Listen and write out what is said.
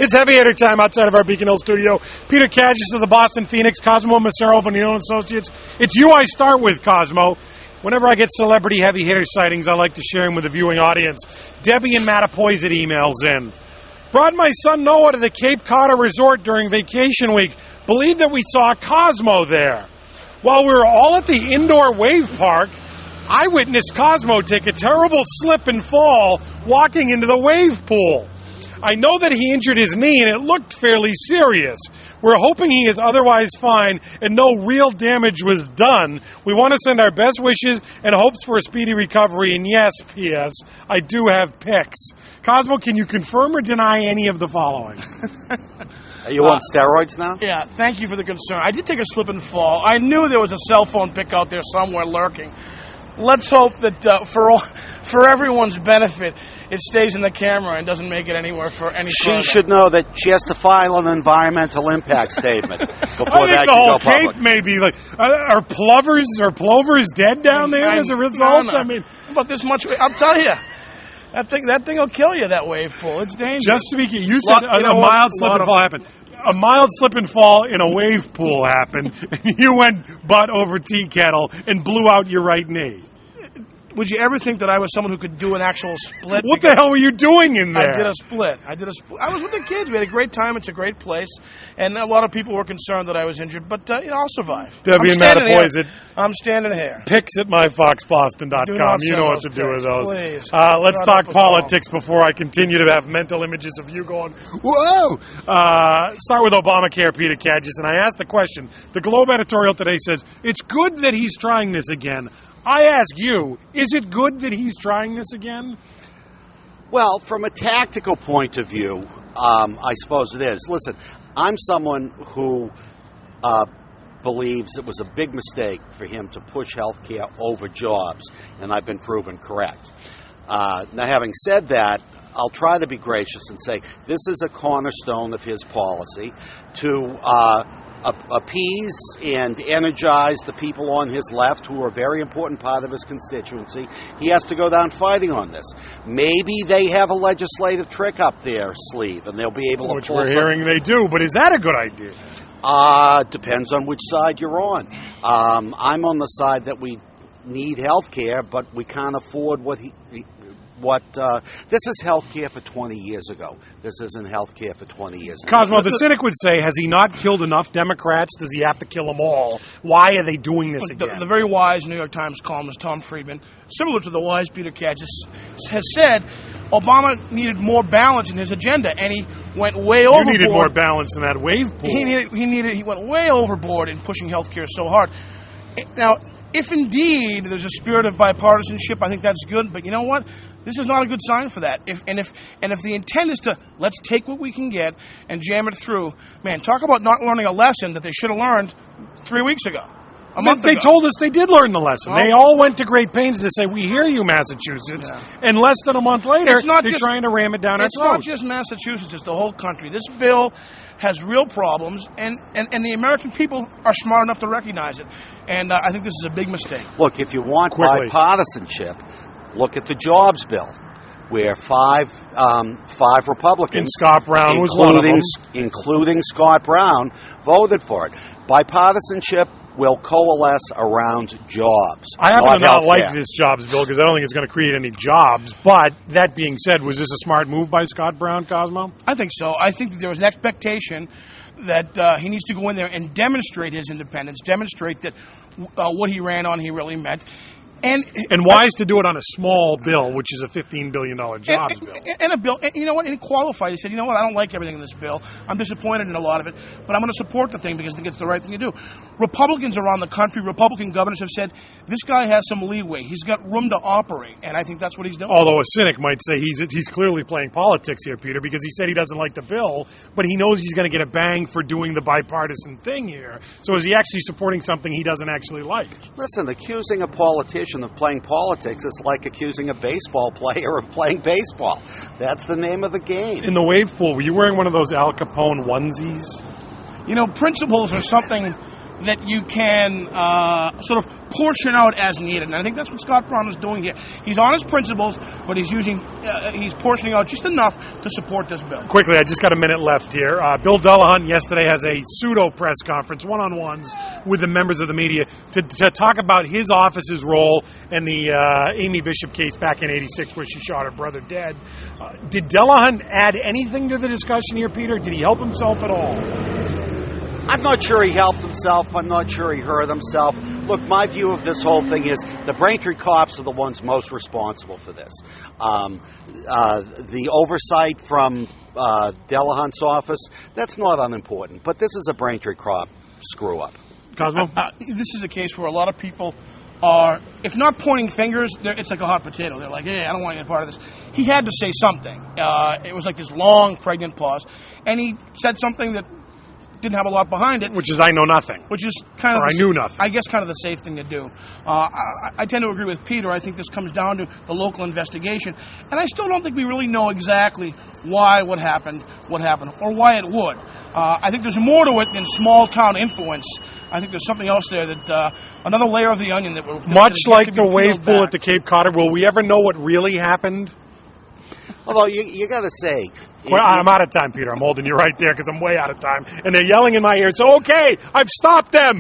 It's heavy hitter time outside of our Beacon Hill studio. Peter Kajis of the Boston Phoenix, Cosmo Macero Jr. Associates. It's you I start with, Cosmo. Whenever I get celebrity heavy hitter sightings, I like to share them with the viewing audience. Debbie in Mattapoisett emails in. Brought my son Noah to the Cape Cod Resort during vacation week. Believe that we saw Cosmo there. While we were all at the indoor wave park, I witnessed Cosmo take a terrible slip and fall walking into the wave pool. I know that he injured his knee and it looked fairly serious. We're hoping he is otherwise fine and no real damage was done. We want to send our best wishes and hopes for a speedy recovery. And yes, P.S., I do have pics. Cosmo, can you confirm or deny any of the following? Are you on steroids now? Yeah, thank you for the concern. I did take a slip and fall. I knew there was a cell phone pic out there somewhere lurking. Let's hope that for everyone's benefit, it stays in the camera and doesn't make it anywhere for any She should know that she has to file an environmental impact statement before that can go public. I think the whole Cape may be like, are plovers dead down there as a result? No. I mean, about this much, I'll tell you. That thing will kill you, that wave pool. It's dangerous. Just to be clear, you said a mild slip and fall happened. A mild slip and fall in a wave pool happened, and you went butt over tea kettle and blew out your right knee. Would you ever think that I was someone who could do an actual split? What the hell were you doing in there? I did a split. I was with the kids. We had a great time. It's a great place. And a lot of people were concerned that I was injured. But, I'll survive. Debbie and Mattapoisett. I'm standing here. Pics at myfoxboston.com. You know what to do with those. Please. Let's talk politics before I continue to have mental images of you going, whoa! Start with Obamacare, Peter Kajis. And I asked the question. The Globe editorial today says, it's good that he's trying this again. I ask you, is it good that he's trying this again? Well, from a tactical point of view, I suppose it is. Listen, I'm someone who believes it was a big mistake for him to push health care over jobs, and I've been proven correct. Now, having said that, I'll try to be gracious and say this is a cornerstone of his policy to appease and energize the people on his left who are a very important part of his constituency. He has to go down fighting on this. Maybe they have a legislative trick up their sleeve and they'll be able to... Which we're hearing they do, but is that a good idea? Depends on which side you're on. I'm on the side that we need health care, but we can't afford this is health care for 20 years ago. This isn't health care for 20 years ago. Cosmo, the cynic would say, has he not killed enough Democrats? Does he have to kill them all? Why are they doing this again? The very wise New York Times columnist Tom Friedman, similar to the wise Peter Kajis, has said Obama needed more balance in his agenda, and he went way overboard. You needed more balance in that wave pool. He went way overboard in pushing health care so hard. Now, if indeed there's a spirit of bipartisanship, I think that's good. But you know what? This is not a good sign for that. If the intent is to let's take what we can get and jam it through, man, talk about not learning a lesson that they should have learned 3 weeks ago. A month ago. They told us they did learn the lesson. They all went to great pains to say, we hear you, Massachusetts. Yeah. And less than a month later, they're trying to ram it down our throats. It's not just Massachusetts, it's the whole country. This bill has real problems, and the American people are smart enough to recognize it. And I think this is a big mistake. Look, if you want bipartisanship, look at the jobs bill, where five Republicans, and Scott Brown was one of them, including Scott Brown, voted for it. Bipartisanship will coalesce around jobs. I happen to not like this jobs bill because I don't think it's going to create any jobs. But that being said, was this a smart move by Scott Brown, Cosmo? I think so. I think that there was an expectation that he needs to go in there and demonstrate his independence, demonstrate that what he ran on he really meant. And wise to do it on a small bill, which is a $15 billion jobs bill. And a bill, and you know what, and he qualified. He said, you know what, I don't like everything in this bill. I'm disappointed in a lot of it, but I'm going to support the thing because I think it's the right thing to do. Republicans around the country, Republican governors have said, this guy has some leeway. He's got room to operate, and I think that's what he's doing. Although a cynic might say he's clearly playing politics here, Peter, because he said he doesn't like the bill, but he knows he's going to get a bang for doing the bipartisan thing here. So is he actually supporting something he doesn't actually like? Listen, accusing a politician of playing politics is like accusing a baseball player of playing baseball. That's the name of the game. In the wave pool, were you wearing one of those Al Capone onesies? You know, principles are something that you can sort of portion out as needed. And I think that's what Scott Brown is doing here. He's on his principles, but he's portioning out just enough to support this bill. Quickly, I just got a minute left here. Bill Delahunt yesterday has a pseudo press conference, one-on-ones with the members of the media to talk about his office's role in the Amy Bishop case back in '86 where she shot her brother dead. Did Delahunt add anything to the discussion here, Peter? Did he help himself at all? I'm not sure he helped himself. I'm not sure he hurt himself. Look, my view of this whole thing is the Braintree cops are the ones most responsible for this. The oversight from Delahunt's office, that's not unimportant. But this is a Braintree cop screw-up. Cosmo? This is a case where a lot of people are, if not pointing fingers, it's like a hot potato. They're like, hey, I don't want to be a part of this. He had to say something. It was like this long, pregnant pause. And he said something that didn't have a lot behind it. Which is, I know nothing. Which is kind of... Or I knew nothing. I guess kind of the safe thing to do. I tend to agree with Peter. I think this comes down to the local investigation. And I still don't think we really know exactly why what happened, or why it would. I think there's more to it than small-town influence. I think there's something else there that... another layer of the onion that... Much like the wave pool at the Cape Cod, will we ever know what really happened? Although, you got to say... Well, I'm out of time, Peter. I'm holding you right there because I'm way out of time. And they're yelling in my ear, so okay, I've stopped them.